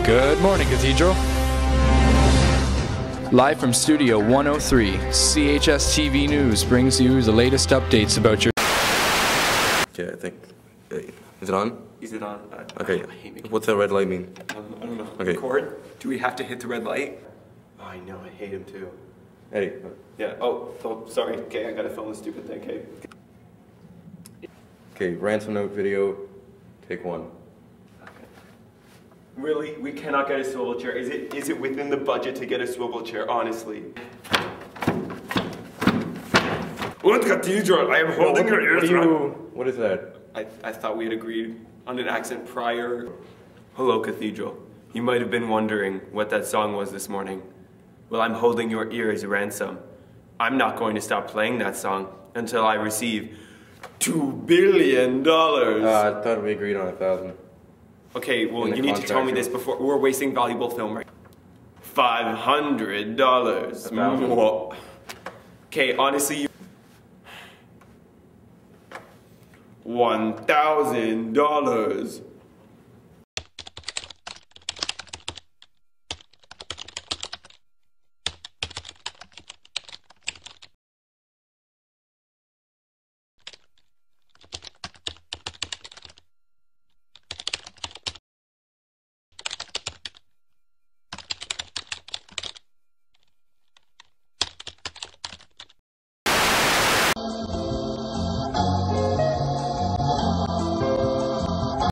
Good morning, Cathedral. Live from Studio 103, CHS TV News brings you the latest updates about your... Okay, I think... Is it on? Is it on? Okay, what's that red light mean? I don't know. Okay. Record? Do we have to hit the red light? Oh, I know, I hate him too. Eddie. Yeah, oh, sorry. Okay, I gotta film this stupid thing, okay? Okay, ransom note video, take one. Really? We cannot get a swivel chair. Is it within the budget to get a swivel chair, honestly? What Cathedral? I am holding your ears. What is that? I thought we had agreed on an accent prior. Hello, Cathedral. You might have been wondering what that song was this morning. Well, I'm holding your ear as a ransom. I'm not going to stop playing that song until I receive $2 billion. I thought we agreed on 1,000. Okay, well, you need to tell me this before we're wasting valuable film, right? $500. $1,000. Okay, honestly, $1,000.